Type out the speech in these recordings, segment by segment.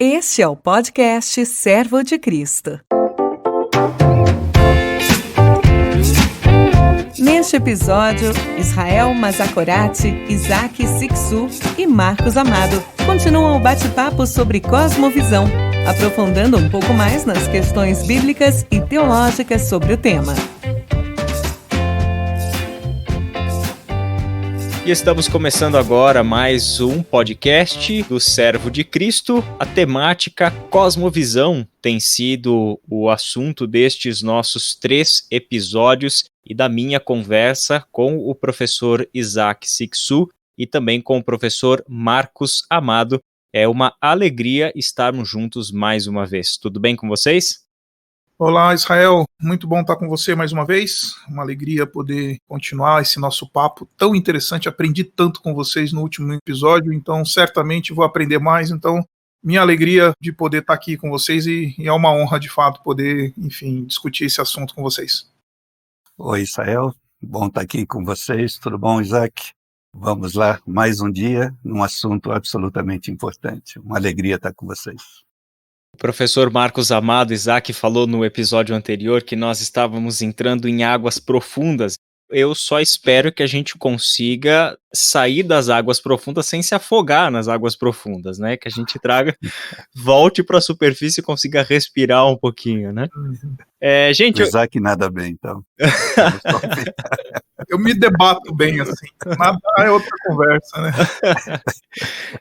Este é o podcast Servo de Cristo. Neste episódio, Israel Mazakorati, Isaac Siksu e Marcos Amado continuam o bate-papo sobre cosmovisão, aprofundando um pouco mais nas questões bíblicas e teológicas sobre o tema. E estamos começando agora mais um podcast do Servo de Cristo. A temática cosmovisão tem sido o assunto destes nossos 3 episódios e da minha conversa com o professor Isaac Siksu e também com o professor Marcos Amado. É uma alegria estarmos juntos mais uma vez. Tudo bem com vocês? Olá, Israel. Muito bom estar com você mais uma vez. Uma alegria poder continuar esse nosso papo tão interessante. Aprendi tanto com vocês no último episódio, então certamente vou aprender mais. Então, minha alegria de poder estar aqui com vocês e é uma honra, de fato, poder, enfim, discutir esse assunto com vocês. Oi, Israel. Bom estar aqui com vocês. Tudo bom, Isaac? Vamos lá, mais um dia num assunto absolutamente importante. Uma alegria estar com vocês. O professor Marcos Amado, Isaac, falou no episódio anterior que nós estávamos entrando em águas profundas. Eu só espero que a gente consiga sair das águas profundas sem se afogar nas águas profundas, né? Que a gente volte para a superfície e consiga respirar um pouquinho, né? Gente, Isaac nada bem, então. Eu me debato bem, assim. Nada é outra conversa, né?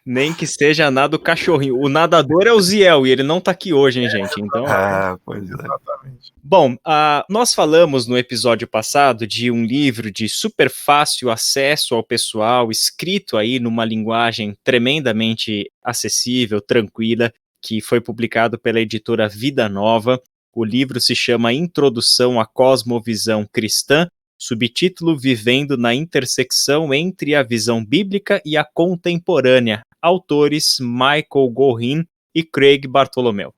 Nem que seja nada o cachorrinho. O nadador é o Ziel e ele não tá aqui hoje, hein, gente? Então. Pois é. Exatamente. Bom, nós falamos no episódio passado de um livro de super fácil acesso ao pessoal, escrito aí numa linguagem tremendamente acessível, tranquila, que foi publicado pela editora Vida Nova. O livro se chama Introdução à Cosmovisão Cristã, subtítulo Vivendo na Intersecção entre a Visão Bíblica e a Contemporânea, autores Michael Gorin e Craig Bartholomew.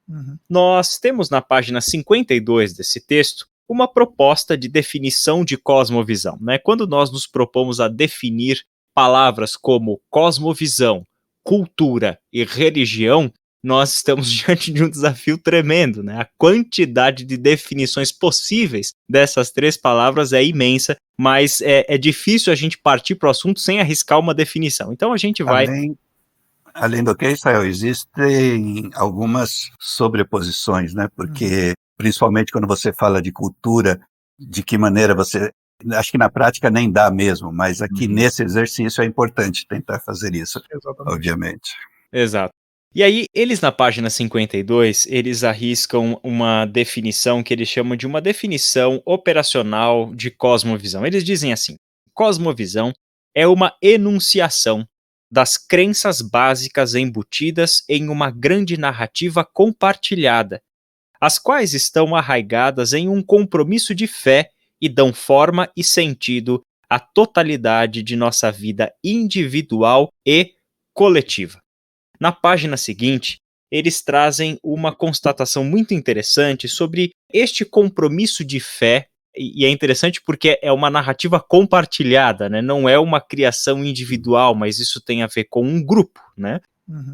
Nós temos na página 52 desse texto uma proposta de definição de cosmovisão, né? Quando nós nos propomos a definir palavras como cosmovisão, cultura e religião, nós estamos diante de um desafio tremendo, né? A quantidade de definições possíveis dessas 3 palavras é imensa, mas é difícil a gente partir para o assunto sem arriscar uma definição. Então a gente vai... Além do que, Israel, existem algumas sobreposições, né? Porque, principalmente quando você fala de cultura, de que maneira você... Acho que na prática nem dá mesmo, mas aqui nesse exercício é importante tentar fazer isso, obviamente. Exato. E aí, eles na página 52, eles arriscam uma definição que eles chamam de uma definição operacional de cosmovisão. Eles dizem assim: cosmovisão é uma enunciação das crenças básicas embutidas em uma grande narrativa compartilhada, as quais estão arraigadas em um compromisso de fé e dão forma e sentido à totalidade de nossa vida individual e coletiva. Na página seguinte, eles trazem uma constatação muito interessante sobre este compromisso de fé, e é interessante porque é uma narrativa compartilhada, né? Não é uma criação individual, mas isso tem a ver com um grupo, né?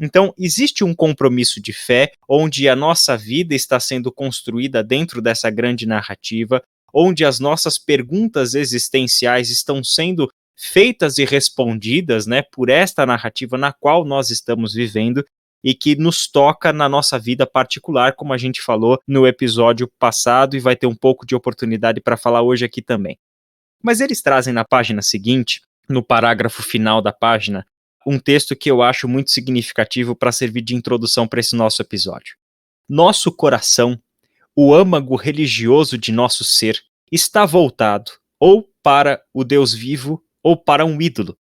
Então, existe um compromisso de fé onde a nossa vida está sendo construída dentro dessa grande narrativa, onde as nossas perguntas existenciais estão sendo feitas e respondidas, né, por esta narrativa na qual nós estamos vivendo e que nos toca na nossa vida particular, como a gente falou no episódio passado e vai ter um pouco de oportunidade para falar hoje aqui também. Mas eles trazem na página seguinte, no parágrafo final da página, um texto que eu acho muito significativo para servir de introdução para esse nosso episódio. Nosso coração, o âmago religioso de nosso ser, está voltado ou para o Deus vivo ou para um ídolo,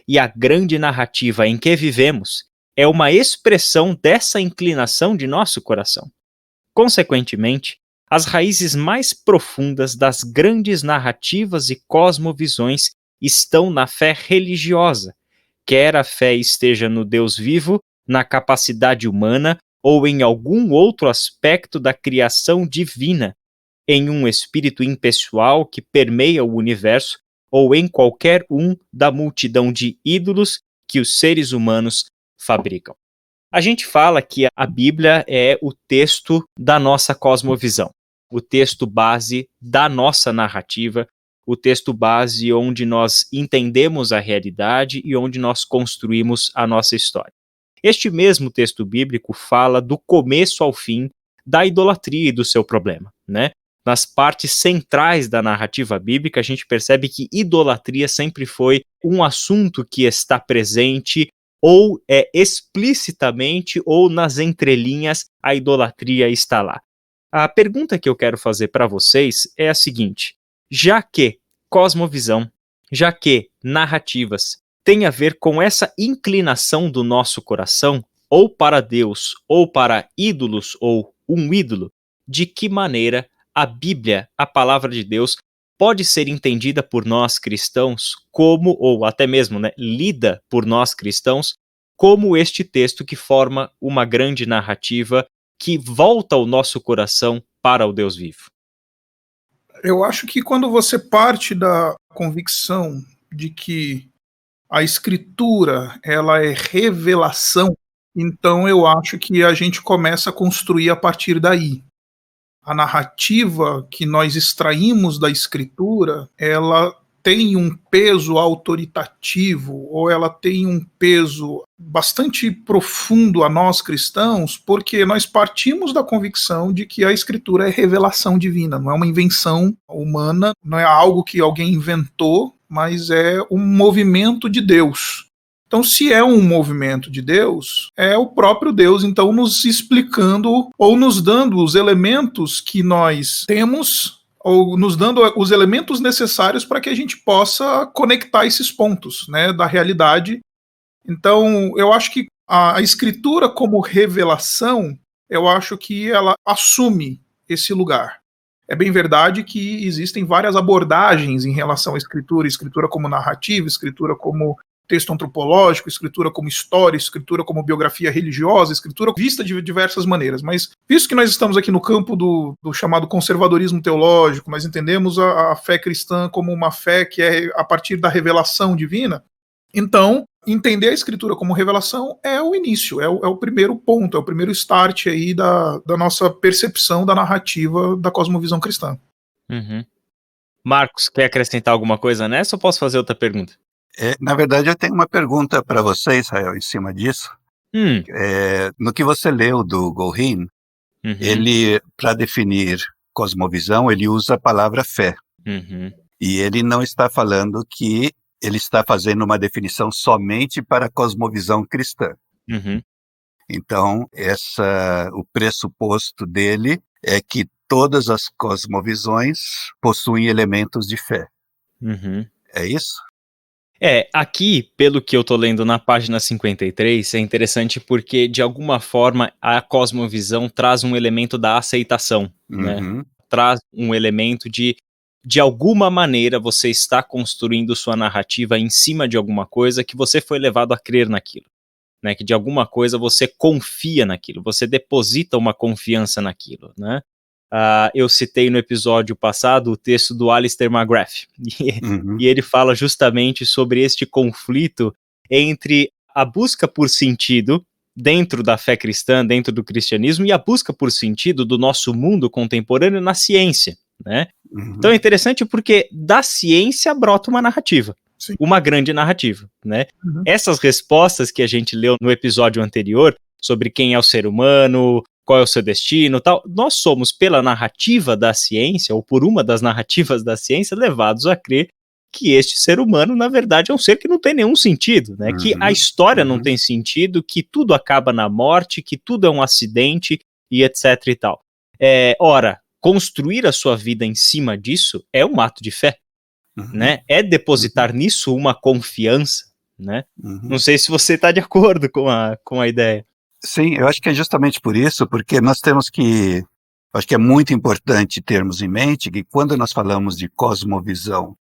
e a grande narrativa em que vivemos é uma expressão dessa inclinação de nosso coração. Consequentemente, as raízes mais profundas das grandes narrativas e cosmovisões estão na fé religiosa, quer a fé esteja no Deus vivo, na capacidade humana ou em algum outro aspecto da criação divina, em um espírito impessoal que permeia o universo, ou em qualquer um da multidão de ídolos que os seres humanos fabricam. A gente fala que a Bíblia é o texto da nossa cosmovisão, o texto base da nossa narrativa, o texto base onde nós entendemos a realidade e onde nós construímos a nossa história. Este mesmo texto bíblico fala do começo ao fim da idolatria e do seu problema, né? Nas partes centrais da narrativa bíblica, a gente percebe que idolatria sempre foi um assunto que está presente ou explicitamente ou nas entrelinhas a idolatria está lá. A pergunta que eu quero fazer para vocês é a seguinte: já que cosmovisão, já que narrativas têm a ver com essa inclinação do nosso coração, ou para Deus, ou para ídolos, ou um ídolo, de que maneira a Bíblia, a palavra de Deus, pode ser entendida por nós cristãos como, ou até mesmo, lida por nós cristãos, como este texto que forma uma grande narrativa que volta o nosso coração para o Deus vivo? Eu acho que quando você parte da convicção de que a escritura ela é revelação, então eu acho que a gente começa a construir a partir daí. A narrativa que nós extraímos da escritura, ela tem um peso autoritativo, ou ela tem um peso bastante profundo a nós cristãos, porque nós partimos da convicção de que a escritura é revelação divina, não é uma invenção humana, não é algo que alguém inventou, mas é um movimento de Deus. Então, se é um movimento de Deus, é o próprio Deus, então, nos explicando ou nos dando os elementos que nós temos, ou nos dando os elementos necessários para que a gente possa conectar esses pontos, da realidade. Então, eu acho que a escritura como revelação, eu acho que ela assume esse lugar. É bem verdade que existem várias abordagens em relação à escritura como narrativa, escritura como texto antropológico, escritura como história, escritura como biografia religiosa, escritura vista de diversas maneiras. Mas, visto que nós estamos aqui no campo do chamado conservadorismo teológico, nós entendemos a fé cristã como uma fé que é a partir da revelação divina, então, entender a escritura como revelação é o início, é o primeiro ponto, é o primeiro start aí da nossa percepção da narrativa da cosmovisão cristã. Uhum. Marcos, quer acrescentar alguma coisa nessa ou posso fazer outra pergunta? Na verdade, eu tenho uma pergunta para você, Israel, em cima disso. No que você leu do Gorin, ele, para definir cosmovisão, ele usa a palavra fé. E ele não está falando que ele está fazendo uma definição somente para a cosmovisão cristã. Então, o pressuposto dele é que todas as cosmovisões possuem elementos de fé. É isso? Aqui, pelo que eu tô lendo na página 53, é interessante porque, de alguma forma, a cosmovisão traz um elemento da aceitação, né? Traz um elemento de alguma maneira, você está construindo sua narrativa em cima de alguma coisa que você foi levado a crer naquilo, né? Que de alguma coisa você confia naquilo, você deposita uma confiança naquilo, né? Eu citei no episódio passado o texto do Alistair McGrath, e ele fala justamente sobre este conflito entre a busca por sentido dentro da fé cristã, dentro do cristianismo, e a busca por sentido do nosso mundo contemporâneo na ciência, né? Então é interessante porque da ciência brota uma narrativa, uma grande narrativa, né? Essas respostas que a gente leu no episódio anterior sobre quem é o ser humano, qual é o seu destino, tal, nós somos, pela narrativa da ciência, ou por uma das narrativas da ciência, levados a crer que este ser humano, na verdade, é um ser que não tem nenhum sentido, né? Que a história não tem sentido, que tudo acaba na morte, que tudo é um acidente, e etc e tal. Ora, construir a sua vida em cima disso é um ato de fé, né? É depositar nisso uma confiança, né? Não sei se você está de acordo com a ideia. Sim, eu acho que é justamente por isso, porque nós temos que... Acho que é muito importante termos em mente que quando nós falamos de cosmovisão,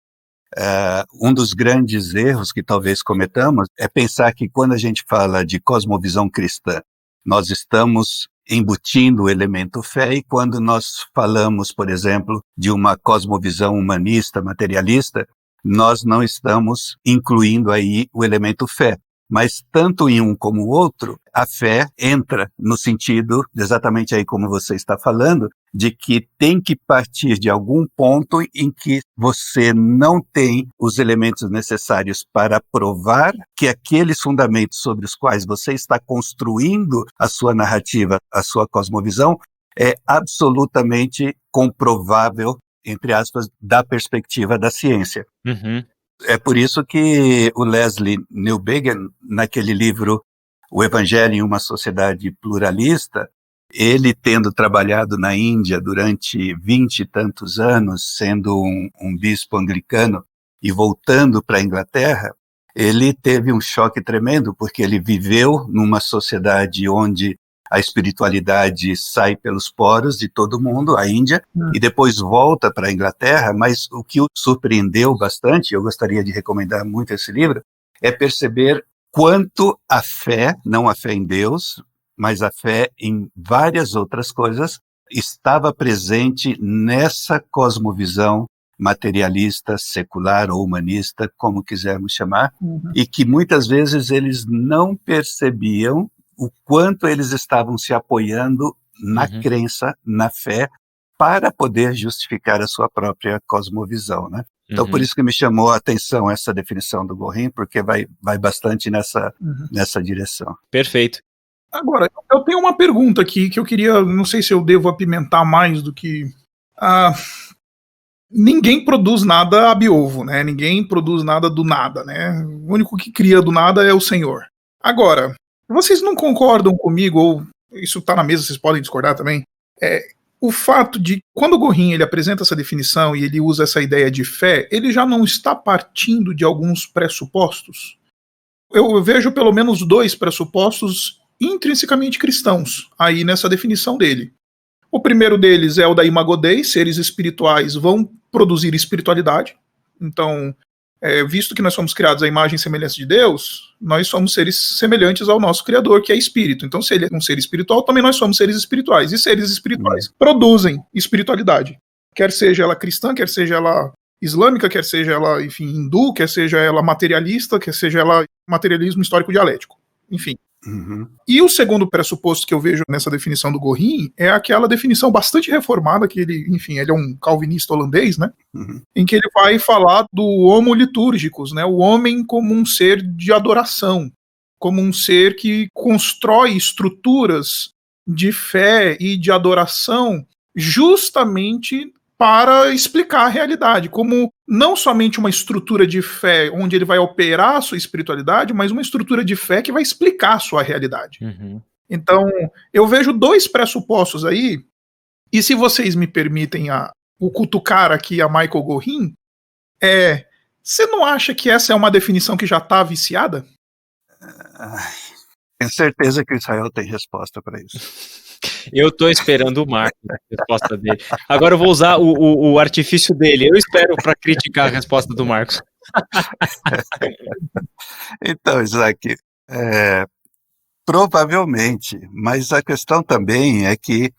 um dos grandes erros que talvez cometamos é pensar que quando a gente fala de cosmovisão cristã, nós estamos embutindo o elemento fé, e quando nós falamos, por exemplo, de uma cosmovisão humanista, materialista, nós não estamos incluindo aí o elemento fé. Mas tanto em um como o outro, a fé entra no sentido, exatamente aí como você está falando, de que tem que partir de algum ponto em que você não tem os elementos necessários para provar que aqueles fundamentos sobre os quais você está construindo a sua narrativa, a sua cosmovisão, é absolutamente comprovável, entre aspas, da perspectiva da ciência. Uhum. É por isso que o Leslie Newbigin, naquele livro O Evangelho em uma Sociedade Pluralista, ele tendo trabalhado na Índia durante 20 e tantos anos, sendo um bispo anglicano e voltando para a Inglaterra, ele teve um choque tremendo, porque ele viveu numa sociedade onde a espiritualidade sai pelos poros de todo mundo, a Índia, e depois volta para a Inglaterra, mas o que o surpreendeu bastante, eu gostaria de recomendar muito esse livro, é perceber quanto a fé, não a fé em Deus, mas a fé em várias outras coisas, estava presente nessa cosmovisão materialista, secular ou humanista, como quisermos chamar, e que muitas vezes eles não percebiam o quanto eles estavam se apoiando na crença, na fé, para poder justificar a sua própria cosmovisão, né? Então, por isso que me chamou a atenção essa definição do Gorin, porque vai bastante nessa direção. Perfeito. Agora, eu tenho uma pergunta aqui que eu queria, não sei se eu devo apimentar mais do que... ninguém produz nada ab ovo, né? Ninguém produz nada do nada, né? O único que cria do nada é o Senhor. Agora, vocês não concordam comigo, ou isso está na mesa, vocês podem discordar também, o fato de, quando o Gorin ele apresenta essa definição e ele usa essa ideia de fé, ele já não está partindo de alguns pressupostos? Eu vejo pelo menos 2 pressupostos intrinsecamente cristãos aí nessa definição dele. O primeiro deles é o da Imago Dei, seres espirituais vão produzir espiritualidade. Então, visto que nós somos criados à imagem e semelhança de Deus, nós somos seres semelhantes ao nosso Criador, que é espírito. Então, se ele é um ser espiritual, também nós somos seres espirituais. E seres espirituais produzem espiritualidade. Quer seja ela cristã, quer seja ela islâmica, quer seja ela, enfim, hindu, quer seja ela materialista, quer seja ela materialismo histórico dialético. Enfim. E o segundo pressuposto que eu vejo nessa definição do Gorin é aquela definição bastante reformada, que ele, enfim, ele é um calvinista holandês, né? Em que ele vai falar do homo litúrgicos, né? O homem como um ser de adoração, como um ser que constrói estruturas de fé e de adoração justamente para explicar a realidade, como não somente uma estrutura de fé onde ele vai operar a sua espiritualidade, mas uma estrutura de fé que vai explicar a sua realidade. Então, eu vejo 2 pressupostos aí, e se vocês me permitem o cutucar aqui a Michael Gorin, você não acha que essa é uma definição que já está viciada? Tenho certeza que o Israel tem resposta para isso. Eu estou esperando o Marcos, a resposta dele. Agora eu vou usar o artifício dele. Eu espero para criticar a resposta do Marcos. Então, Isaac, provavelmente, mas a questão também é que,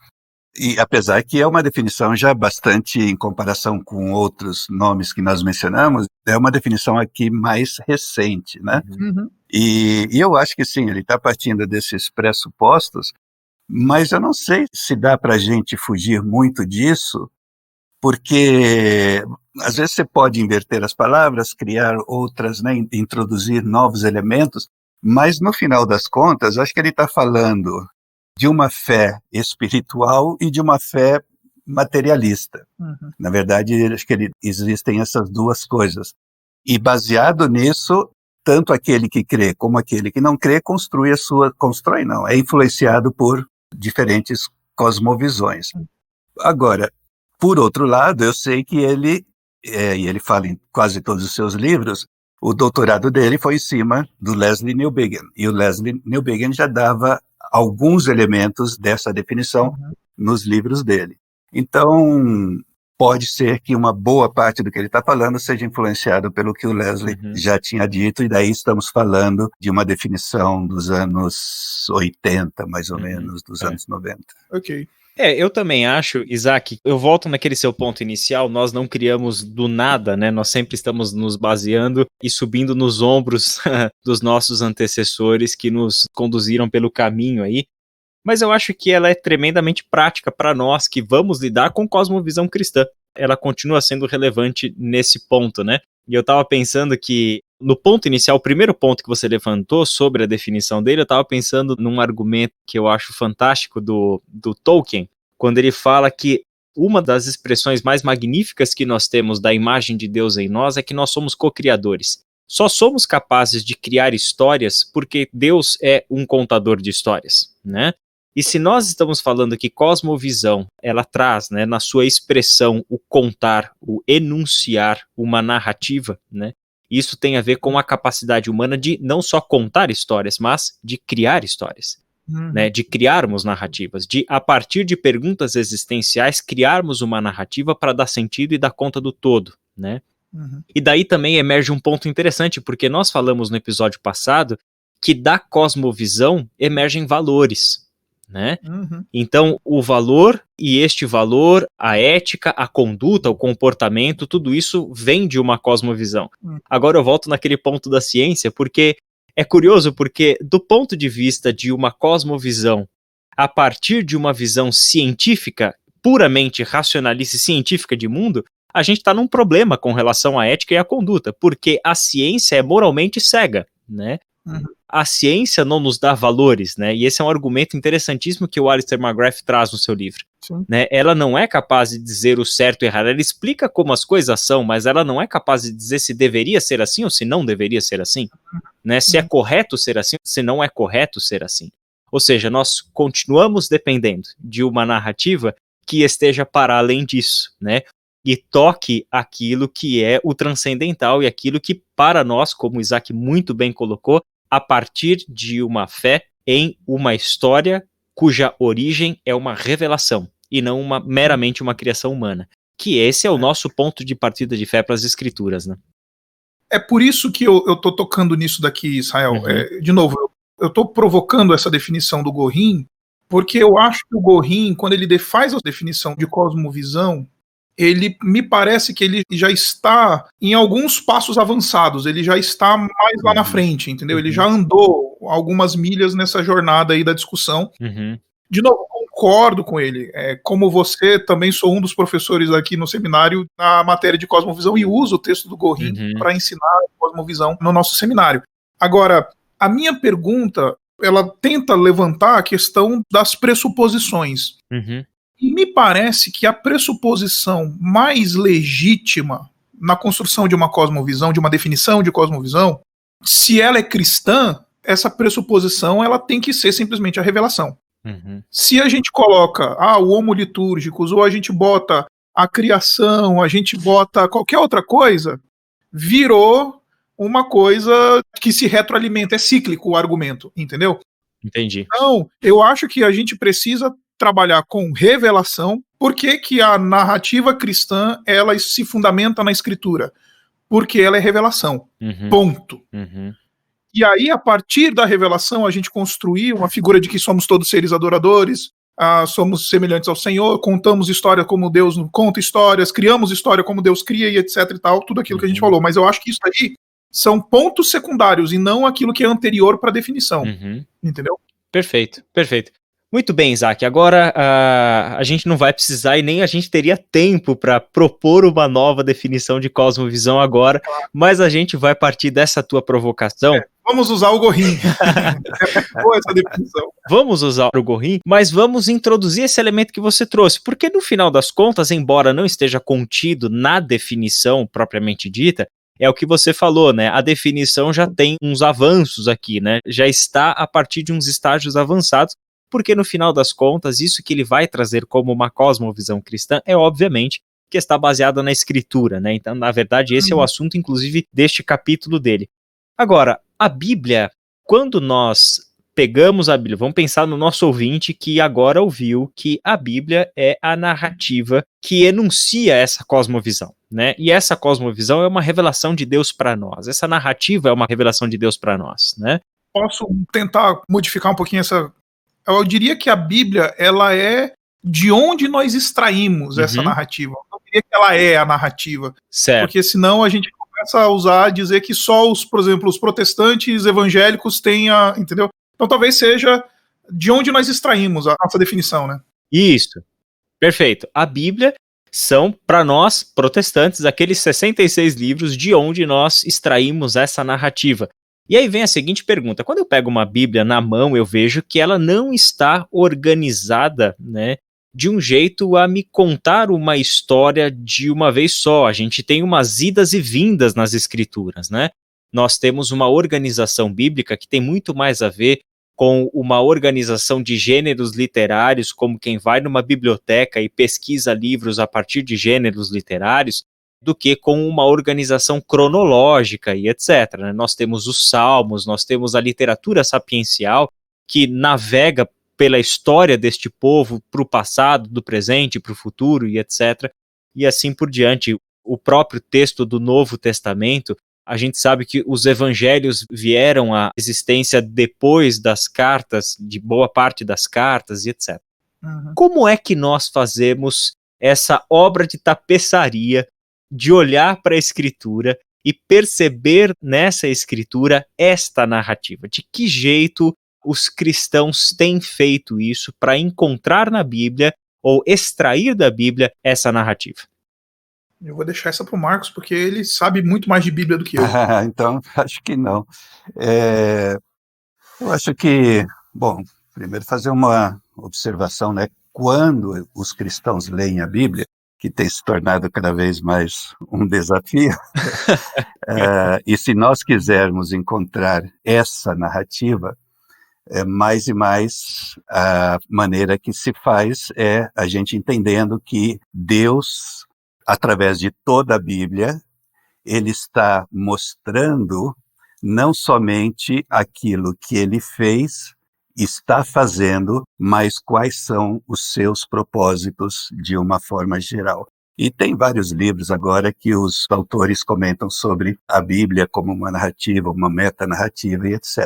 e apesar que é uma definição já bastante, em comparação com outros nomes que nós mencionamos, é uma definição aqui mais recente, né? E eu acho que sim, ele está partindo desses pressupostos, mas eu não sei se dá para a gente fugir muito disso, porque às vezes você pode inverter as palavras, criar outras, né, introduzir novos elementos, mas no final das contas, acho que ele está falando de uma fé espiritual e de uma fé materialista. Na verdade, acho que existem essas 2 coisas. E baseado nisso, tanto aquele que crê como aquele que não crê é influenciado por diferentes cosmovisões. Agora, por outro lado, eu sei que ele, e ele fala em quase todos os seus livros, o doutorado dele foi em cima do Leslie Newbigin, e o Leslie Newbigin já dava alguns elementos dessa definição nos livros dele. Então, pode ser que uma boa parte do que ele está falando seja influenciado pelo que o Leslie já tinha dito, e daí estamos falando de uma definição dos anos 80, mais ou menos, dos anos 90. Ok. Eu também acho, Isaac, eu volto naquele seu ponto inicial, nós não criamos do nada, né? Nós sempre estamos nos baseando e subindo nos ombros dos nossos antecessores que nos conduziram pelo caminho aí. Mas eu acho que ela é tremendamente prática para nós que vamos lidar com cosmovisão cristã. Ela continua sendo relevante nesse ponto, né? E eu estava pensando que, no ponto inicial, o primeiro ponto que você levantou sobre a definição dele, eu estava pensando num argumento que eu acho fantástico do Tolkien, quando ele fala que uma das expressões mais magníficas que nós temos da imagem de Deus em nós é que nós somos co-criadores. Só somos capazes de criar histórias porque Deus é um contador de histórias, né? E se nós estamos falando que cosmovisão, ela traz, né, na sua expressão, o contar, o enunciar uma narrativa, né? Isso tem a ver com a capacidade humana de não só contar histórias, mas de criar histórias, né? De criarmos narrativas, de, a partir de perguntas existenciais, criarmos uma narrativa para dar sentido e dar conta do todo, né? E daí também emerge um ponto interessante, porque nós falamos no episódio passado que da cosmovisão emergem valores, né? Então, o valor e este valor, a ética, a conduta, o comportamento, tudo isso vem de uma cosmovisão. Agora eu volto naquele ponto da ciência, porque é curioso, porque do ponto de vista de uma cosmovisão, a partir de uma visão científica, puramente racionalista e científica de mundo, a gente está num problema com relação à ética e à conduta, porque a ciência é moralmente cega, né? A ciência não nos dá valores, né? E esse é um argumento interessantíssimo que o Alistair McGrath traz no seu livro. Né? Ela não é capaz de dizer o certo e o errado, ela explica como as coisas são, mas ela não é capaz de dizer se deveria ser assim ou se não deveria ser assim, né? Se é correto ser assim, se não é correto ser assim. Ou seja, nós continuamos dependendo de uma narrativa que esteja para além disso, né? E toque aquilo que é o transcendental e aquilo que para nós, como o Isaac muito bem colocou, a partir de uma fé em uma história cuja origem é uma revelação e não meramente uma criação humana. Que esse é o nosso ponto de partida de fé para as escrituras, né? É por isso que eu tô tocando nisso daqui, Israel. De novo, eu tô provocando essa definição do Gorin, porque eu acho que o Gorin, quando ele faz a definição de cosmovisão, ele me parece que ele já está em alguns passos avançados, ele já está mais lá na frente, entendeu? Ele já andou algumas milhas nessa jornada aí da discussão. De novo, concordo com ele. Como você, também sou um dos professores aqui no seminário na matéria de cosmovisão e uso o texto do Gorin para ensinar cosmovisão no nosso seminário. Agora, a minha pergunta, ela tenta levantar a questão das pressuposições. E me parece que a pressuposição mais legítima na construção de uma cosmovisão, de uma definição de cosmovisão, se ela é cristã, essa pressuposição ela tem que ser simplesmente a revelação. Se a gente coloca o homo litúrgicos, ou a gente bota a criação, a gente bota qualquer outra coisa, virou uma coisa que se retroalimenta, é cíclico o argumento, entendeu? Entendi. Então, eu acho que a gente precisa trabalhar com revelação. Por que que a narrativa cristã ela se fundamenta na escritura? Porque ela é revelação. Ponto. E aí, a partir da revelação, a gente construir uma figura de que somos todos seres adoradores, somos semelhantes ao Senhor, contamos história como Deus conta histórias, criamos história como Deus cria e etc e tal, tudo aquilo que a gente falou. Mas eu acho que isso aí são pontos secundários e não aquilo que é anterior para a definição. Entendeu? Perfeito, perfeito. Muito bem, Isaac. Agora a gente não vai precisar e nem a gente teria tempo para propor uma nova definição de cosmovisão agora, mas a gente vai partir dessa tua provocação. Vamos usar o Gorin. Boa essa definição. Vamos usar o Gorin, mas vamos introduzir esse elemento que você trouxe, porque no final das contas, embora não esteja contido na definição propriamente dita, é o que você falou, né? A definição já tem uns avanços aqui, né? Já está a partir de uns estágios avançados, porque no final das contas, isso que ele vai trazer como uma cosmovisão cristã é, obviamente, que está baseada na escritura, né? Então, na verdade, esse é o assunto, inclusive, deste capítulo dele. Agora, a Bíblia, quando nós pegamos a Bíblia, vamos pensar no nosso ouvinte que agora ouviu que a Bíblia é a narrativa que enuncia essa cosmovisão, né? E essa cosmovisão é uma revelação de Deus para nós. Essa narrativa é uma revelação de Deus para nós, né? Posso tentar modificar um pouquinho essa... Eu diria que a Bíblia, ela é de onde nós extraímos essa narrativa. Eu não diria que ela é a narrativa. Certo. Porque senão a gente começa a usar, dizer que só por exemplo, os protestantes evangélicos têm a... Entendeu? Então talvez seja de onde nós extraímos a nossa definição, né? Isso. Perfeito. A Bíblia são, para nós, protestantes, aqueles 66 livros de onde nós extraímos essa narrativa. E aí vem a seguinte pergunta: quando eu pego uma Bíblia na mão, eu vejo que ela não está organizada, né, de um jeito a me contar uma história de uma vez só. A gente tem umas idas e vindas nas escrituras, né? Nós temos uma organização bíblica que tem muito mais a ver com uma organização de gêneros literários, como quem vai numa biblioteca e pesquisa livros a partir de gêneros literários, do que com uma organização cronológica e etc. Né? Nós temos os salmos, nós temos a literatura sapiencial, que navega pela história deste povo para o passado, do presente, para o futuro e etc. E assim por diante. O próprio texto do Novo Testamento, a gente sabe que os evangelhos vieram à existência depois das cartas, de boa parte das cartas e etc. Como é que nós fazemos essa obra de tapeçaria de olhar para a escritura e perceber nessa escritura esta narrativa? De que jeito os cristãos têm feito isso para encontrar na Bíblia ou extrair da Bíblia essa narrativa? Eu vou deixar essa para o Marcos, porque ele sabe muito mais de Bíblia do que eu. Então, acho que não. Eu acho que, bom, primeiro fazer uma observação, né? Quando os cristãos leem a Bíblia, que tem se tornado cada vez mais um desafio, e se nós quisermos encontrar essa narrativa, mais e mais a maneira que se faz é a gente entendendo que Deus, através de toda a Bíblia, ele está mostrando não somente aquilo que ele fez, está fazendo, mas quais são os seus propósitos de uma forma geral. E tem vários livros agora que os autores comentam sobre a Bíblia como uma narrativa, uma metanarrativa e etc.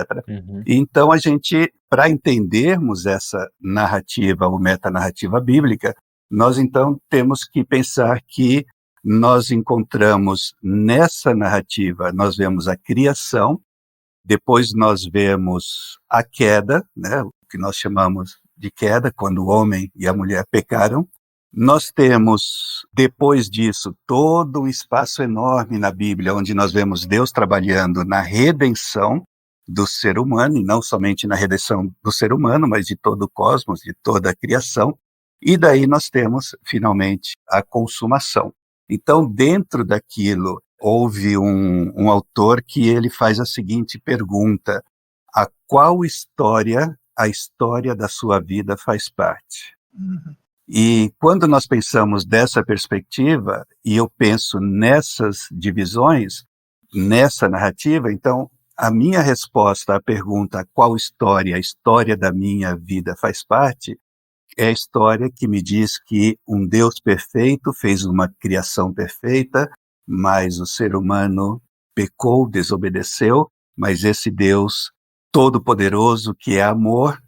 Então a gente, para entendermos essa narrativa ou metanarrativa bíblica, nós então temos que pensar que nós encontramos nessa narrativa, nós vemos a criação, depois nós vemos a queda, né, o que nós chamamos de queda, quando o homem e a mulher pecaram. Nós temos, depois disso, todo um espaço enorme na Bíblia, onde nós vemos Deus trabalhando na redenção do ser humano, e não somente na redenção do ser humano, mas de todo o cosmos, de toda a criação. E daí nós temos, finalmente, a consumação. Então, dentro daquilo, houve um autor que ele faz a seguinte pergunta: a qual história a história da sua vida faz parte? E quando nós pensamos dessa perspectiva, e eu penso nessas divisões, nessa narrativa, então a minha resposta à pergunta qual história a história da minha vida faz parte, é a história que me diz que um Deus perfeito fez uma criação perfeita, mas o ser humano pecou, desobedeceu, mas esse Deus todo-poderoso, que é amor,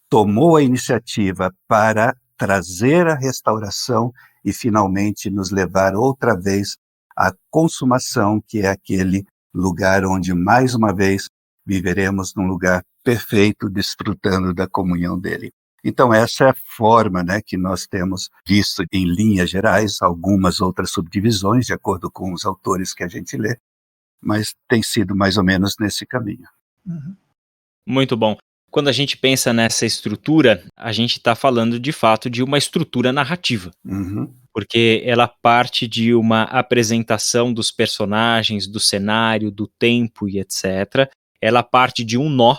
tomou a iniciativa para trazer a restauração e finalmente nos levar outra vez à consumação, que é aquele lugar onde, mais uma vez, viveremos num lugar perfeito, desfrutando da comunhão dele. Então essa é a forma, né, que nós temos visto em linhas gerais, algumas outras subdivisões, de acordo com os autores que a gente lê, mas tem sido mais ou menos nesse caminho. Muito bom. Quando a gente pensa nessa estrutura, a gente está falando de fato de uma estrutura narrativa, porque ela parte de uma apresentação dos personagens, do cenário, do tempo e etc. Ela parte de um nó,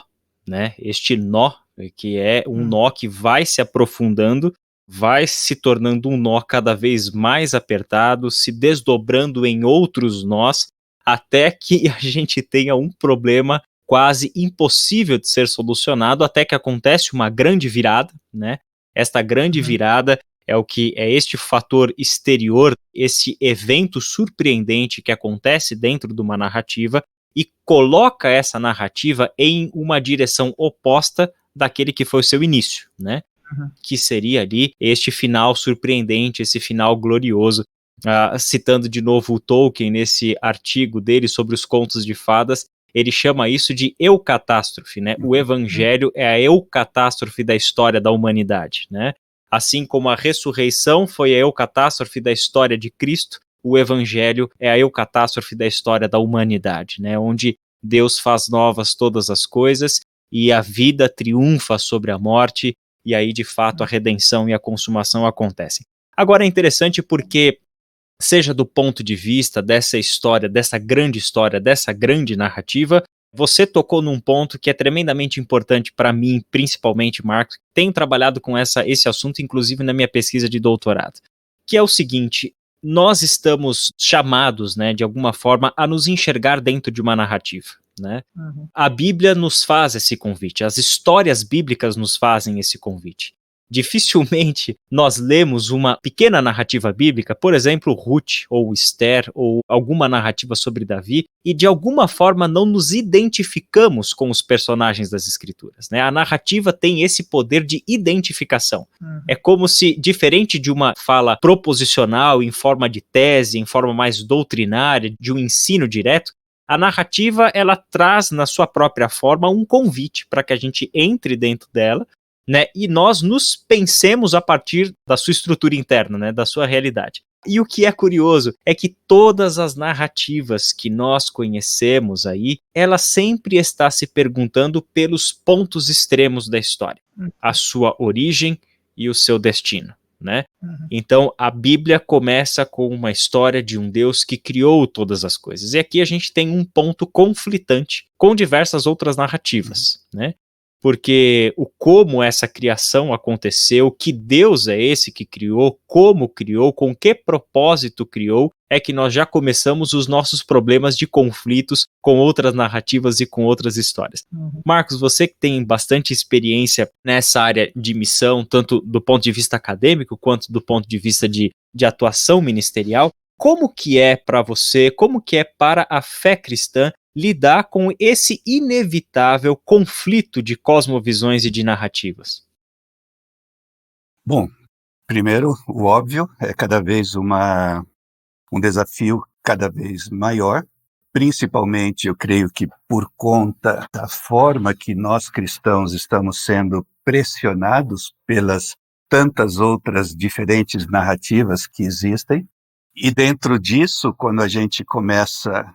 né? Este nó, que é um nó que vai se aprofundando, vai se tornando um nó cada vez mais apertado, se desdobrando em outros nós, até que a gente tenha um problema quase impossível de ser solucionado, até que acontece uma grande virada, né? Esta grande virada é este fator exterior, esse evento surpreendente que acontece dentro de uma narrativa e coloca essa narrativa em uma direção oposta daquele que foi o seu início, né? Que seria ali este final surpreendente, esse final glorioso. Citando de novo o Tolkien nesse artigo dele sobre os contos de fadas, ele chama isso de eucatástrofe, né? O evangelho é a eucatástrofe da história da humanidade, né? Assim como a ressurreição foi a eucatástrofe da história de Cristo, o evangelho é a eucatástrofe da história da humanidade, né? Onde Deus faz novas todas as coisas e a vida triunfa sobre a morte, e aí de fato a redenção e a consumação acontecem. Agora é interessante porque, seja do ponto de vista dessa história, dessa grande narrativa, você tocou num ponto que é tremendamente importante para mim, principalmente, Marcos. Tenho trabalhado com esse assunto, inclusive na minha pesquisa de doutorado, que é o seguinte: nós estamos chamados, né, de alguma forma, a nos enxergar dentro de uma narrativa, né? A Bíblia nos faz esse convite, as histórias bíblicas nos fazem esse convite. Dificilmente nós lemos uma pequena narrativa bíblica, por exemplo, Ruth ou Esther ou alguma narrativa sobre Davi, e de alguma forma não nos identificamos com os personagens das escrituras, né? A narrativa tem esse poder de identificação. É como se, diferente de uma fala proposicional, em forma de tese, em forma mais doutrinária, de um ensino direto, a narrativa ela traz na sua própria forma um convite para que a gente entre dentro dela, né, e nós nos pensemos a partir da sua estrutura interna, né, da sua realidade. E o que é curioso é que todas as narrativas que nós conhecemos aí, ela sempre está se perguntando pelos pontos extremos da história, a sua origem e o seu destino, né? Então a Bíblia começa com uma história de um Deus que criou todas as coisas. E aqui a gente tem um ponto conflitante com diversas outras narrativas, né? Porque como essa criação aconteceu, que Deus é esse que criou, como criou, com que propósito criou, é que nós já começamos os nossos problemas de conflitos com outras narrativas e com outras histórias. Marcos, você que tem bastante experiência nessa área de missão, tanto do ponto de vista acadêmico, quanto do ponto de vista de atuação ministerial, como que é para você, como que é para a fé cristã lidar com esse inevitável conflito de cosmovisões e de narrativas? Bom, primeiro, o óbvio, é cada vez um desafio cada vez maior, principalmente, eu creio que por conta da forma que nós cristãos estamos sendo pressionados pelas tantas outras diferentes narrativas que existem, e dentro disso, quando a gente começa,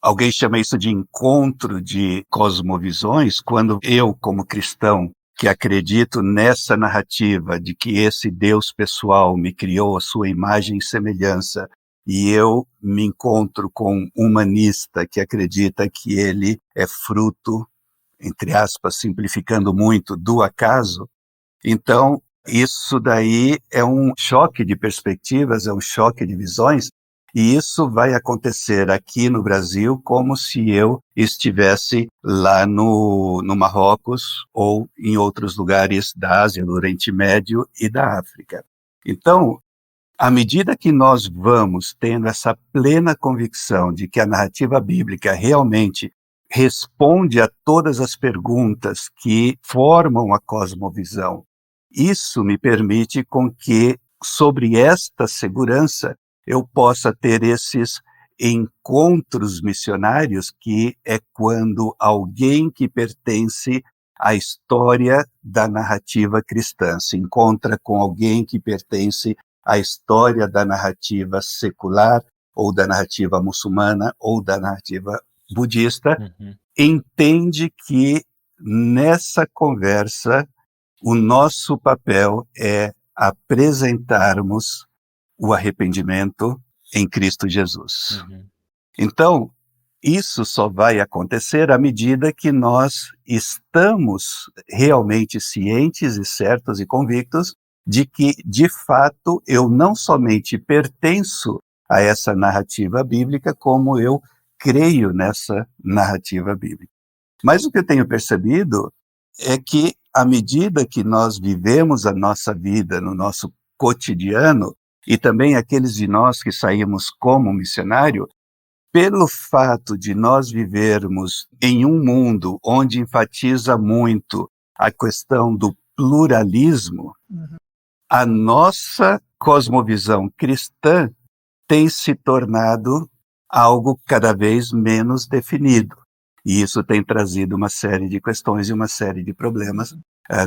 alguém chama isso de encontro de cosmovisões, quando eu, como cristão, que acredito nessa narrativa de que esse Deus pessoal me criou a sua imagem e semelhança, e eu me encontro com um humanista que acredita que ele é fruto, entre aspas, simplificando muito, do acaso, então isso daí é um choque de perspectivas, é um choque de visões, e isso vai acontecer aqui no Brasil como se eu estivesse lá no Marrocos ou em outros lugares da Ásia, do Oriente Médio e da África. Então, à medida que nós vamos tendo essa plena convicção de que a narrativa bíblica realmente responde a todas as perguntas que formam a cosmovisão, isso me permite com que, sobre esta segurança, eu possa ter esses encontros missionários, que é quando alguém que pertence à história da narrativa cristã se encontra com alguém que pertence à história da narrativa secular, ou da narrativa muçulmana, ou da narrativa budista, entende que nessa conversa o nosso papel é apresentarmos o arrependimento em Cristo Jesus. Então, isso só vai acontecer à medida que nós estamos realmente cientes e certos e convictos de que, de fato, eu não somente pertenço a essa narrativa bíblica, como eu creio nessa narrativa bíblica. Mas o que eu tenho percebido é que, à medida que nós vivemos a nossa vida no nosso cotidiano, e também aqueles de nós que saímos como missionário, pelo fato de nós vivermos em um mundo onde enfatiza muito a questão do pluralismo, a nossa cosmovisão cristã tem se tornado algo cada vez menos definido. E isso tem trazido uma série de questões e uma série de problemas,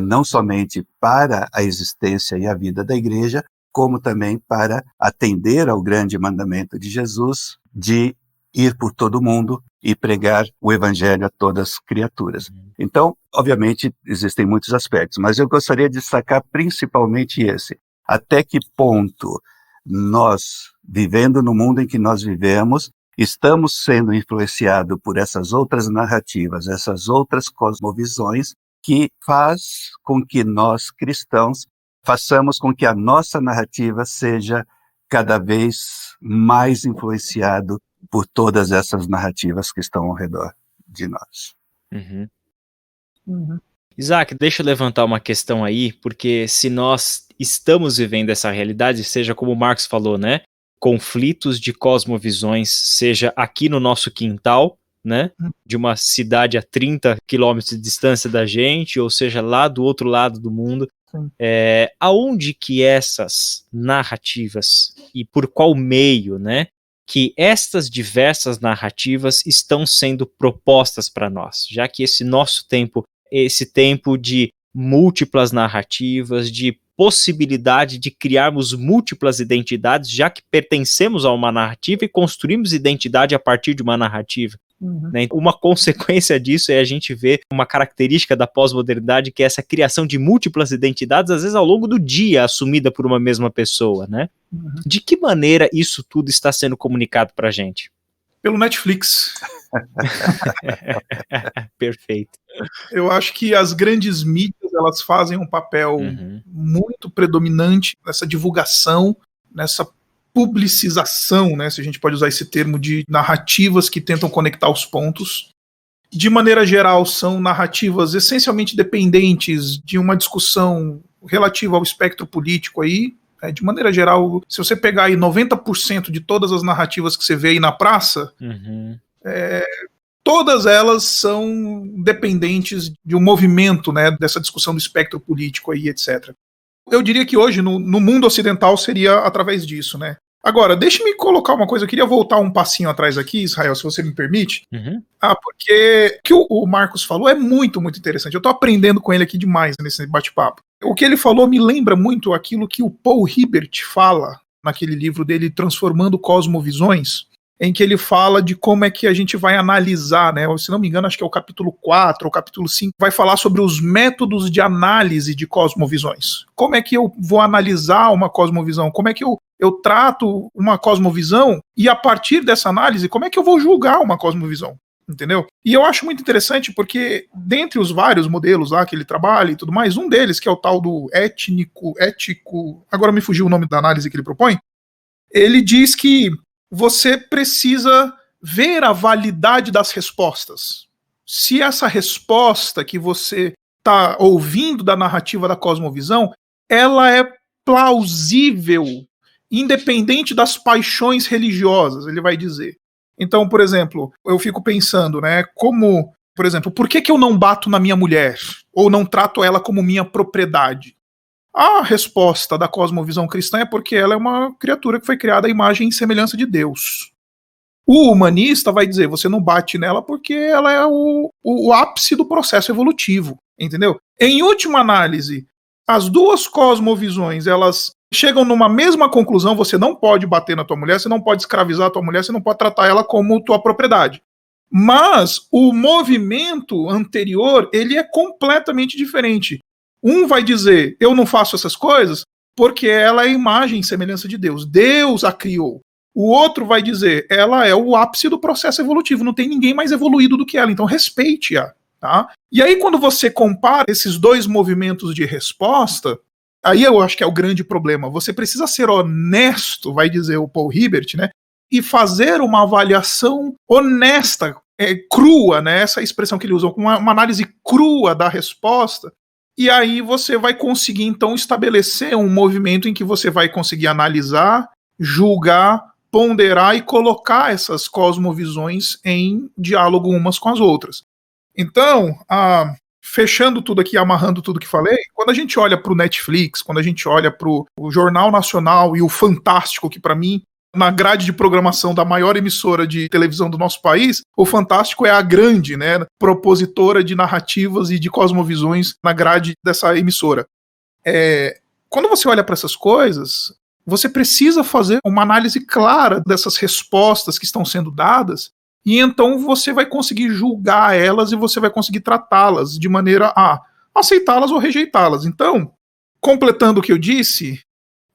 não somente para a existência e a vida da igreja, como também para atender ao grande mandamento de Jesus de ir por todo mundo e pregar o evangelho a todas as criaturas. Então, obviamente, existem muitos aspectos, mas eu gostaria de destacar principalmente esse. Até que ponto nós, vivendo no mundo em que nós vivemos, estamos sendo influenciados por essas outras narrativas, essas outras cosmovisões, que faz com que nós, cristãos, façamos com que a nossa narrativa seja cada vez mais influenciado por todas essas narrativas que estão ao redor de nós. Isaac, deixa eu levantar uma questão aí, porque se nós estamos vivendo essa realidade, seja como o Marcos falou, né? Conflitos de cosmovisões, seja aqui no nosso quintal, né? De uma cidade a 30 quilômetros de distância da gente, ou seja, lá do outro lado do mundo. Aonde que essas narrativas e por qual meio, né, que estas diversas narrativas estão sendo propostas para nós, já que esse nosso tempo, esse tempo de múltiplas narrativas, de possibilidade de criarmos múltiplas identidades, já que pertencemos a uma narrativa e construímos identidade a partir de uma narrativa. Né? Uma consequência disso é a gente ver uma característica da pós-modernidade, que é essa criação de múltiplas identidades, às vezes ao longo do dia, assumida por uma mesma pessoa, né? De que maneira isso tudo está sendo comunicado pra gente? Pelo Netflix. Perfeito. Eu acho que as grandes mídias, elas fazem um papel muito predominante nessa divulgação, nessa publicização, né, se a gente pode usar esse termo, de narrativas que tentam conectar os pontos. De maneira geral, são narrativas essencialmente dependentes de uma discussão relativa ao espectro político aí. De maneira geral, se você pegar aí 90% de todas as narrativas que você vê aí na praça, todas elas são dependentes de um movimento, né, dessa discussão do espectro político aí, etc. Eu diria que hoje, no mundo ocidental, seria através disso, né? Agora, deixe-me colocar uma coisa, eu queria voltar um passinho atrás aqui, Israel, se você me permite. Porque o que o Marcos falou é muito, muito interessante. Eu estou aprendendo com ele aqui demais nesse bate-papo. O que ele falou me lembra muito aquilo que o Paul Hibbert fala naquele livro dele, Transformando Cosmovisões, em que ele fala de como é que a gente vai analisar, né? Se não me engano, acho que é o capítulo 4 ou capítulo 5, vai falar sobre os métodos de análise de cosmovisões. Como é que eu vou analisar uma cosmovisão? Como é que eu trato uma cosmovisão? E a partir dessa análise, como é que eu vou julgar uma cosmovisão? Entendeu? E eu acho muito interessante porque, dentre os vários modelos lá que ele trabalha e tudo mais, um deles, que é o tal do ético, agora me fugiu o nome da análise que ele propõe, ele diz que você precisa ver a validade das respostas. Se essa resposta que você está ouvindo da narrativa da cosmovisão, ela é plausível, independente das paixões religiosas, ele vai dizer. Então, por exemplo, eu fico pensando, né, como, por exemplo, por que eu não bato na minha mulher? Ou não trato ela como minha propriedade? A resposta da cosmovisão cristã é porque ela é uma criatura que foi criada à imagem e semelhança de Deus. O humanista vai dizer, você não bate nela porque ela é o ápice do processo evolutivo, entendeu? Em última análise, as duas cosmovisões, elas chegam numa mesma conclusão, você não pode bater na tua mulher, você não pode escravizar a tua mulher, você não pode tratar ela como tua propriedade. Mas o movimento anterior, ele é completamente diferente. Um vai dizer, eu não faço essas coisas porque ela é a imagem e semelhança de Deus. Deus a criou. O outro vai dizer, ela é o ápice do processo evolutivo, não tem ninguém mais evoluído do que ela, então respeite-a. Tá? E aí quando você compara esses dois movimentos de resposta, aí eu acho que é o grande problema. Você precisa ser honesto, vai dizer o Paul Hibbert, né? E fazer uma avaliação honesta crua, né? Essa expressão que ele usa, uma análise crua da resposta, e aí você vai conseguir, então, estabelecer um movimento em que você vai conseguir analisar, julgar, ponderar e colocar essas cosmovisões em diálogo umas com as outras. Então, fechando tudo aqui, amarrando tudo que falei, quando a gente olha para o Netflix, quando a gente olha para o Jornal Nacional e o Fantástico, que para mim, na grade de programação da maior emissora de televisão do nosso país, o Fantástico é a grande, né, propositora de narrativas e de cosmovisões na grade dessa emissora. Quando você olha para essas coisas, você precisa fazer uma análise clara dessas respostas que estão sendo dadas, e então você vai conseguir julgar elas e você vai conseguir tratá-las de maneira a aceitá-las ou rejeitá-las. Então, completando o que eu disse,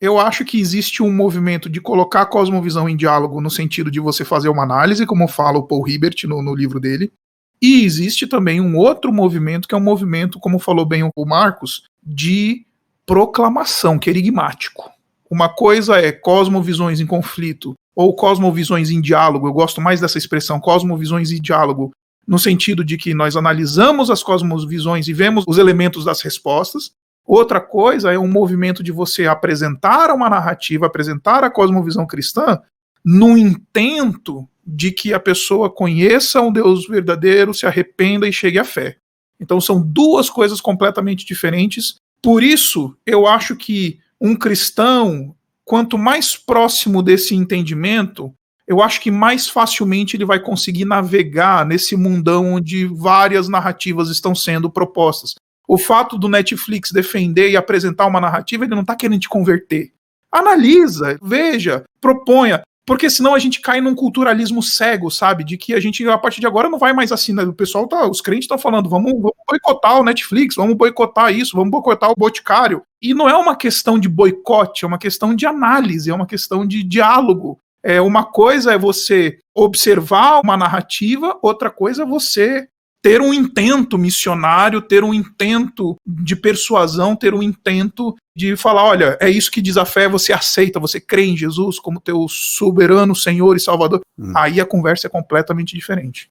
eu acho que existe um movimento de colocar a cosmovisão em diálogo no sentido de você fazer uma análise, como fala o Paul Hiebert no livro dele, e existe também um outro movimento, que é um movimento, como falou bem o Marcos, de proclamação, querigmático. Uma coisa é cosmovisões em conflito, ou cosmovisões em diálogo, eu gosto mais dessa expressão, cosmovisões em diálogo, no sentido de que nós analisamos as cosmovisões e vemos os elementos das respostas. Outra coisa é um movimento de você apresentar uma narrativa, apresentar a cosmovisão cristã, no intento de que a pessoa conheça um Deus verdadeiro, se arrependa e chegue à fé. Então são duas coisas completamente diferentes. Por isso, eu acho que um cristão, quanto mais próximo desse entendimento, eu acho que mais facilmente ele vai conseguir navegar nesse mundão onde várias narrativas estão sendo propostas. O fato do Netflix defender e apresentar uma narrativa, ele não está querendo te converter. Analisa, veja, proponha, porque senão a gente cai num culturalismo cego, sabe? De que a gente, a partir de agora, não vai mais assim, né? O pessoal os crentes estão falando, vamos boicotar o Netflix, vamos boicotar isso, vamos boicotar o Boticário. E não é uma questão de boicote, é uma questão de análise, é uma questão de diálogo. Uma coisa é você observar uma narrativa, outra coisa é você ter um intento missionário, ter um intento de persuasão, ter um intento de falar, olha, é isso que diz a fé, você aceita, você crê em Jesus como teu soberano Senhor e Salvador. Aí a conversa é completamente diferente.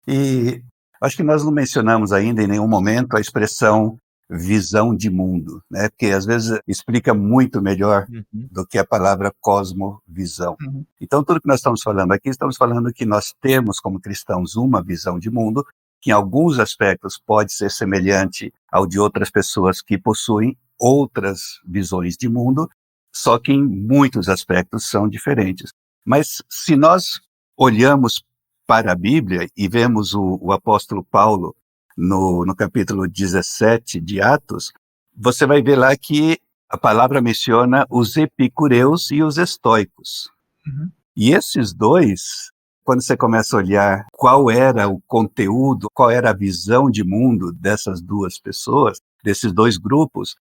E acho que nós não mencionamos ainda em nenhum momento a expressão visão de mundo, né? Porque às vezes explica muito melhor do que a palavra cosmovisão. Então, tudo que nós estamos falando aqui, estamos falando que nós temos como cristãos uma visão de mundo, que em alguns aspectos pode ser semelhante ao de outras pessoas que possuem outras visões de mundo, só que em muitos aspectos são diferentes. Mas se nós olhamos para a Bíblia e vemos o apóstolo Paulo no capítulo 17 de Atos, você vai ver lá que a palavra menciona os epicureus e os estoicos. E esses dois, quando você começa a olhar qual era o conteúdo, qual era a visão de mundo dessas duas pessoas, desses dois grupos,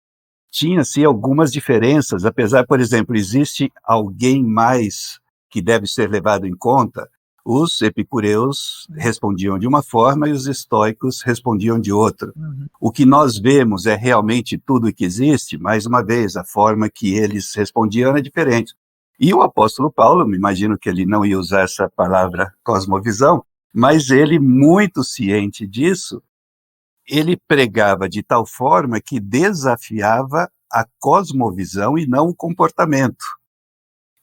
tinha-se algumas diferenças, apesar, por exemplo, existe alguém mais que deve ser levado em conta. Os epicureus respondiam de uma forma e os estoicos respondiam de outra. O que nós vemos é realmente tudo o que existe, mais uma vez, a forma que eles respondiam é diferente. E o apóstolo Paulo, me imagino que ele não ia usar essa palavra cosmovisão, mas ele, muito ciente disso, ele pregava de tal forma que desafiava a cosmovisão e não o comportamento.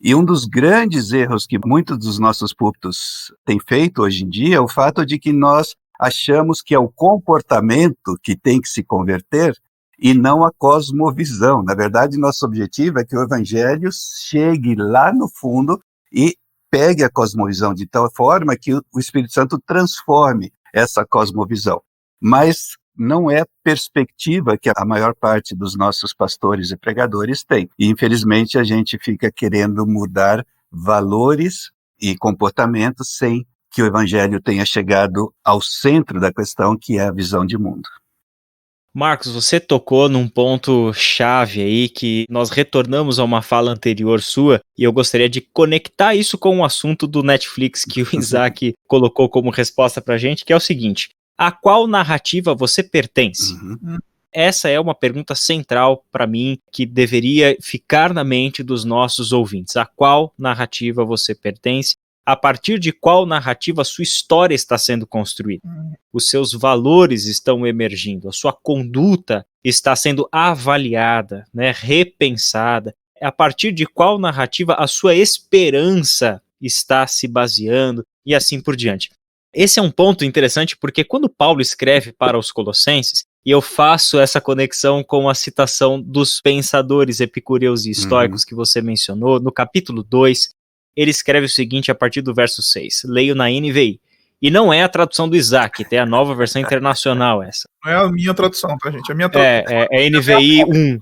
E um dos grandes erros que muitos dos nossos púlpitos têm feito hoje em dia é o fato de que nós achamos que é o comportamento que tem que se converter e não a cosmovisão. Na verdade, nosso objetivo é que o evangelho chegue lá no fundo e pegue a cosmovisão de tal forma que o Espírito Santo transforme essa cosmovisão. Mas não é a perspectiva que a maior parte dos nossos pastores e pregadores tem. E, infelizmente, a gente fica querendo mudar valores e comportamentos sem que o evangelho tenha chegado ao centro da questão, que é a visão de mundo. Marcos, você tocou num ponto chave aí que nós retornamos a uma fala anterior sua e eu gostaria de conectar isso com o assunto do Netflix que o Isaac colocou como resposta pra gente, que é o seguinte: a qual narrativa você pertence? Essa é uma pergunta central para mim que deveria ficar na mente dos nossos ouvintes. A qual narrativa você pertence? a partir de qual narrativa a sua história está sendo construída. Os seus valores estão emergindo, a sua conduta está sendo avaliada, né, repensada. A partir de qual narrativa a sua esperança está se baseando e assim por diante. Esse é um ponto interessante porque quando Paulo escreve para os Colossenses, e eu faço essa conexão com a citação dos pensadores epicureus e estoicos que você mencionou, no capítulo 2, ele escreve o seguinte a partir do verso 6, leio na NVI, e não é a tradução do Isaac, é a nova versão internacional essa. Não é a minha tradução, tá, gente? A minha tradução é NVI 1,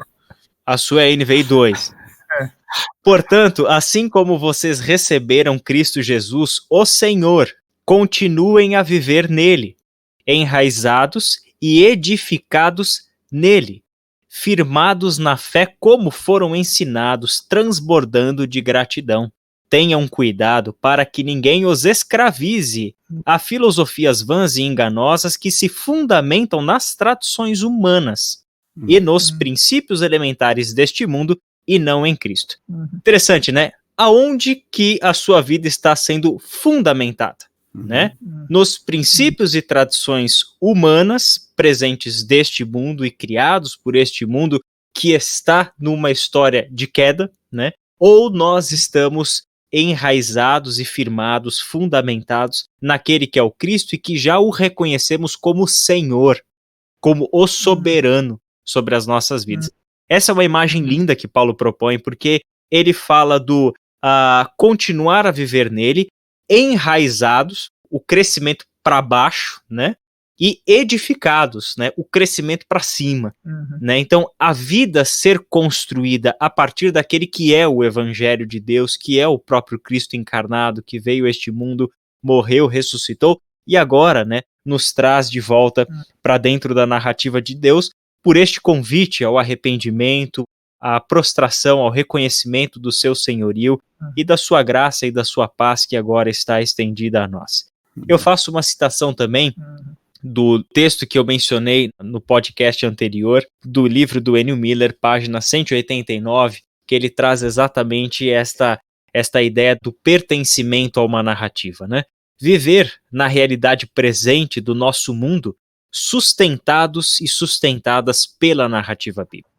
a sua é NVI 2. Portanto, assim como vocês receberam Cristo Jesus, o Senhor, continuem a viver nele, enraizados e edificados nele, firmados na fé como foram ensinados, transbordando de gratidão. Tenham cuidado para que ninguém os escravize a filosofias vãs e enganosas que se fundamentam nas tradições humanas e nos princípios elementares deste mundo e não em Cristo. Interessante, né? Aonde que a sua vida está sendo fundamentada? Né? Nos princípios e tradições humanas presentes deste mundo e criados por este mundo que está numa história de queda, né? Ou nós estamos enraizados e firmados, fundamentados naquele que é o Cristo e que já o reconhecemos como Senhor, como o soberano sobre as nossas vidas. Essa é uma imagem linda que Paulo propõe, porque ele fala do continuar a viver nele, enraizados, o crescimento para baixo, né? E edificados, né? O crescimento para cima, né? Então, a vida ser construída a partir daquele que é o Evangelho de Deus, que é o próprio Cristo encarnado, que veio a este mundo, morreu, ressuscitou, e agora, né, nos traz de volta para dentro da narrativa de Deus, por este convite ao arrependimento, à prostração, ao reconhecimento do seu senhorio e da sua graça e da sua paz que agora está estendida a nós. Eu faço uma citação também do texto que eu mencionei no podcast anterior, do livro do Ennio Miller, página 189, que ele traz exatamente esta ideia do pertencimento a uma narrativa, né? Viver na realidade presente do nosso mundo, sustentados e sustentadas pela narrativa bíblica.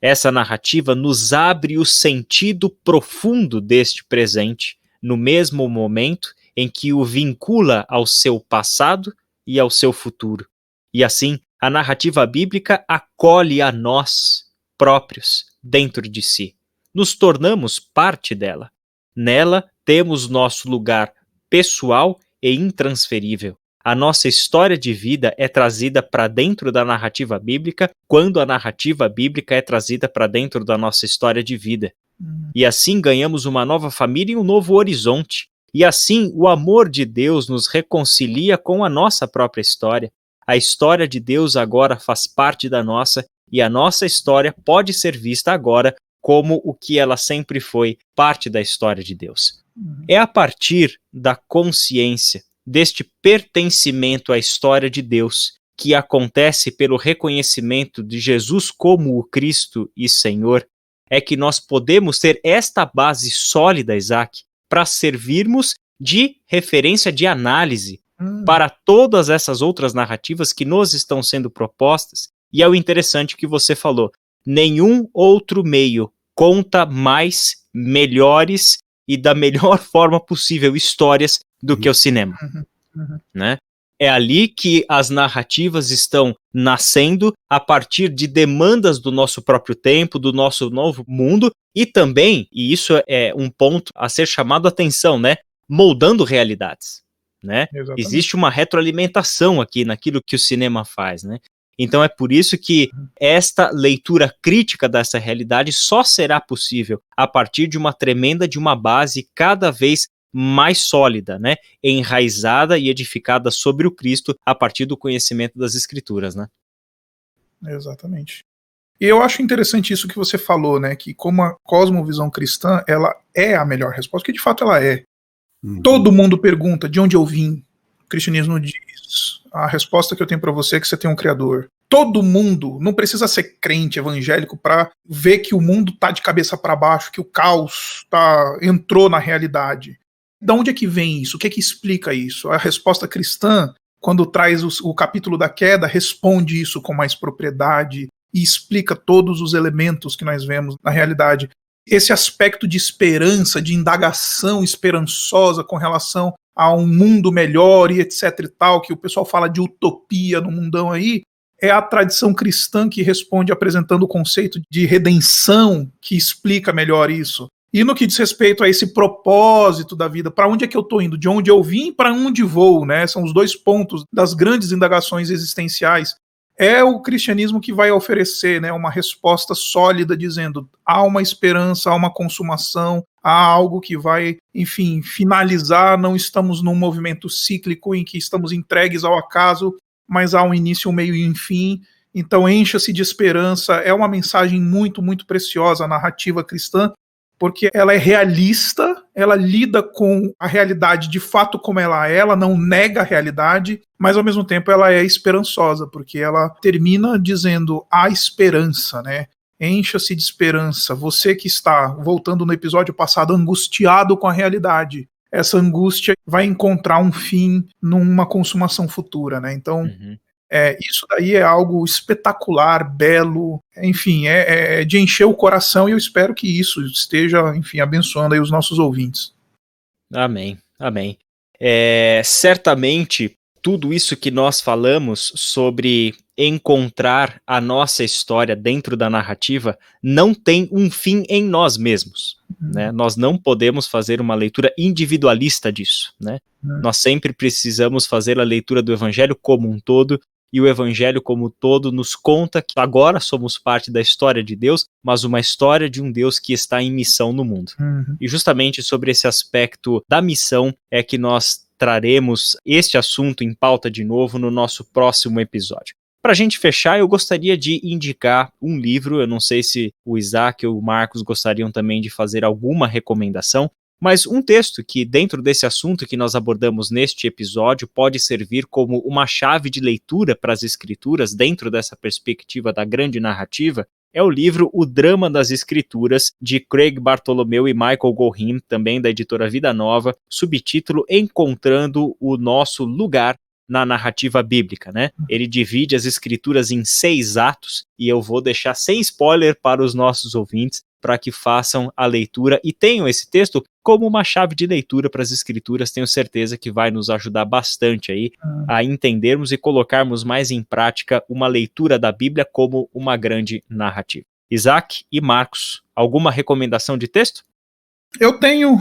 Essa narrativa nos abre o sentido profundo deste presente, no mesmo momento em que o vincula ao seu passado e ao seu futuro. E assim, a narrativa bíblica acolhe a nós próprios dentro de si. Nos tornamos parte dela. Nela temos nosso lugar pessoal e intransferível. A nossa história de vida é trazida para dentro da narrativa bíblica quando a narrativa bíblica é trazida para dentro da nossa história de vida. E assim ganhamos uma nova família e um novo horizonte. E assim o amor de Deus nos reconcilia com a nossa própria história. A história de Deus agora faz parte da nossa e a nossa história pode ser vista agora como o que ela sempre foi, parte da história de Deus. É a partir da consciência deste pertencimento à história de Deus, que acontece pelo reconhecimento de Jesus como o Cristo e Senhor, é que nós podemos ter esta base sólida, Isaac, para servirmos de referência de análise para todas essas outras narrativas que nos estão sendo propostas. E é o interessante que você falou, nenhum outro meio conta mais, melhores e da melhor forma possível histórias do que o cinema, né? É ali que as narrativas estão nascendo a partir de demandas do nosso próprio tempo, do nosso novo mundo e também, e isso é um ponto a ser chamado a atenção, né? Moldando realidades, né? Exatamente. Existe uma retroalimentação aqui naquilo que o cinema faz, né? Então é por isso que esta leitura crítica dessa realidade só será possível a partir de uma base cada vez mais sólida, né? Enraizada e edificada sobre o Cristo a partir do conhecimento das Escrituras, né? Exatamente. E eu acho interessante isso que você falou, né? Que como a cosmovisão cristã, ela é a melhor resposta, que de fato ela é. Todo mundo pergunta de onde eu vim. O cristianismo diz. A resposta que eu tenho para você é que você tem um criador. Todo mundo não precisa ser crente evangélico para ver que o mundo tá de cabeça para baixo, que o caos entrou na realidade. De onde é que vem isso? O que é que explica isso? A resposta cristã, quando traz o capítulo da queda, responde isso com mais propriedade e explica todos os elementos que nós vemos na realidade. Esse aspecto de esperança, de indagação esperançosa com relação a um mundo melhor e etc e tal, que o pessoal fala de utopia no mundão aí, é a tradição cristã que responde apresentando o conceito de redenção que explica melhor isso. E no que diz respeito a esse propósito da vida, para onde é que eu estou indo? De onde eu vim e para onde vou, né? São os dois pontos das grandes indagações existenciais. É o cristianismo que vai oferecer, né, uma resposta sólida, dizendo há uma esperança, há uma consumação, há algo que vai, enfim, finalizar. Não estamos num movimento cíclico em que estamos entregues ao acaso, mas há um início, um meio e um fim. Então encha-se de esperança. É uma mensagem muito, muito preciosa, a narrativa cristã, porque ela é realista, ela lida com a realidade de fato como ela não nega a realidade, mas ao mesmo tempo ela é esperançosa, porque ela termina dizendo há esperança, né? Encha-se de esperança. Você que está, voltando no episódio passado, angustiado com a realidade, essa angústia vai encontrar um fim numa consumação futura, né? Então, isso daí é algo espetacular, belo, enfim, é de encher o coração, e eu espero que isso esteja, enfim, abençoando aí os nossos ouvintes. Amém, amém. Certamente, tudo isso que nós falamos sobre encontrar a nossa história dentro da narrativa não tem um fim em nós mesmos, né? Nós não podemos fazer uma leitura individualista disso, né? Nós sempre precisamos fazer a leitura do Evangelho como um todo, e o Evangelho como um todo nos conta que agora somos parte da história de Deus, mas uma história de um Deus que está em missão no mundo. E justamente sobre esse aspecto da missão é que nós traremos este assunto em pauta de novo no nosso próximo episódio. Para a gente fechar, eu gostaria de indicar um livro. Eu não sei se o Isaac ou o Marcos gostariam também de fazer alguma recomendação, mas um texto que, dentro desse assunto que nós abordamos neste episódio, pode servir como uma chave de leitura para as Escrituras, dentro dessa perspectiva da grande narrativa, é o livro O Drama das Escrituras, de Craig Bartholomew e Michael Gorin, também da editora Vida Nova, subtítulo Encontrando o Nosso Lugar na Narrativa Bíblica, né? Ele divide as Escrituras em 6 atos, e eu vou deixar sem spoiler para os nossos ouvintes, para que façam a leitura e tenham esse texto como uma chave de leitura para as Escrituras. Tenho certeza que vai nos ajudar bastante aí a entendermos e colocarmos mais em prática uma leitura da Bíblia como uma grande narrativa. Isaac e Marcos, alguma recomendação de texto? Eu tenho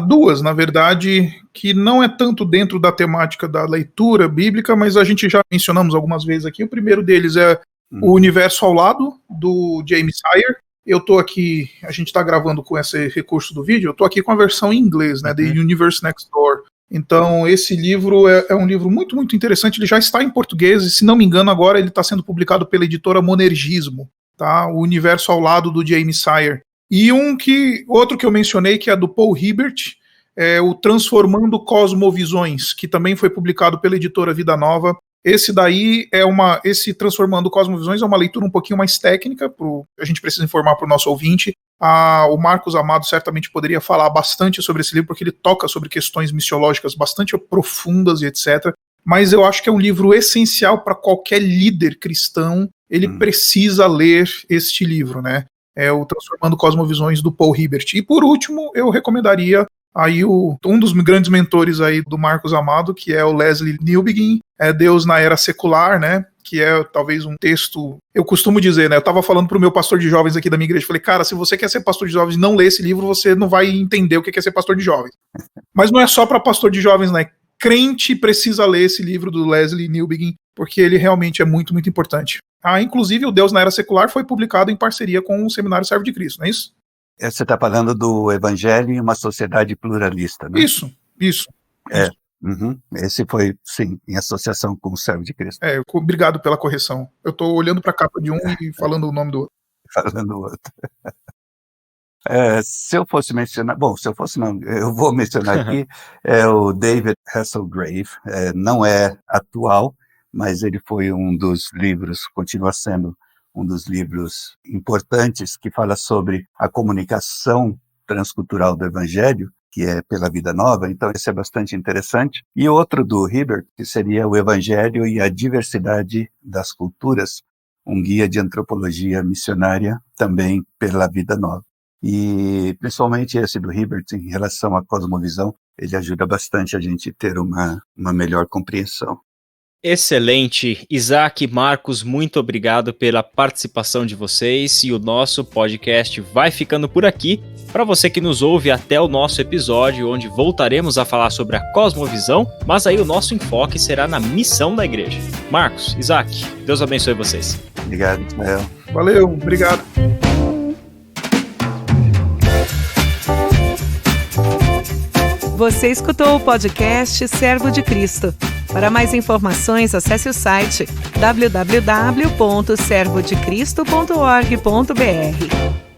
duas, na verdade, que não é tanto dentro da temática da leitura bíblica, mas a gente já mencionamos algumas vezes aqui. O primeiro deles é O Universo ao Lado, do James Sire. Eu tô aqui, a gente tá gravando com esse recurso do vídeo, eu tô aqui com a versão em inglês, né, The Universe Next Door. Então, esse livro é um livro muito, muito interessante. Ele já está em português, e se não me engano, agora ele está sendo publicado pela editora Monergismo, tá? O Universo ao Lado, do James Sire. E outro que eu mencionei, que é do Paul Hibbert, é o Transformando Cosmovisões, que também foi publicado pela editora Vida Nova. Esse daí esse Transformando Cosmovisões é uma leitura um pouquinho mais técnica, a gente precisa informar para o nosso ouvinte. O Marcos Amado certamente poderia falar bastante sobre esse livro, porque ele toca sobre questões missiológicas bastante profundas e etc. Mas eu acho que é um livro essencial para qualquer líder cristão. Ele precisa ler este livro, né? É o Transformando Cosmovisões, do Paul Hibbert. E por último, eu recomendaria aí um dos grandes mentores aí do Marcos Amado, que é o Leslie Newbegin, Deus na Era Secular, né? Que é talvez um texto, eu costumo dizer, né? Eu estava falando pro meu pastor de jovens aqui da minha igreja, falei, cara, se você quer ser pastor de jovens e não ler esse livro, você não vai entender o que é ser pastor de jovens. Mas não é só para pastor de jovens, né? Crente precisa ler esse livro do Leslie Newbegin, porque ele realmente é muito, muito importante. Inclusive, o Deus na Era Secular foi publicado em parceria com o Seminário Servo de Cristo, não é isso? Você está falando do Evangelho em uma sociedade pluralista, né? Isso. Esse foi, sim, em associação com o Servo de Cristo. Obrigado pela correção. Eu estou olhando para a capa de um e falando o nome do outro. Falando o outro. Se eu fosse mencionar, não, eu vou mencionar aqui, é o David Hasselgrave. Não é atual, mas ele foi um dos livros, continua sendo um dos livros importantes que fala sobre a comunicação transcultural do Evangelho, que é Pela Vida Nova, então esse é bastante interessante. E outro do Hibbert, que seria O Evangelho e a Diversidade das Culturas, um guia de antropologia missionária, também Pela Vida Nova. E principalmente esse do Hibbert, em relação à cosmovisão, ele ajuda bastante a gente ter uma melhor compreensão. Excelente. Isaac e Marcos, muito obrigado pela participação de vocês, e o nosso podcast vai ficando por aqui. Para você que nos ouve até o nosso episódio, onde voltaremos a falar sobre a cosmovisão, mas aí o nosso enfoque será na missão da igreja. Marcos, Isaac, Deus abençoe vocês. Obrigado, Ismael. Valeu, obrigado. Você escutou o podcast Servo de Cristo. Para mais informações, acesse o site www.servodecristo.org.br.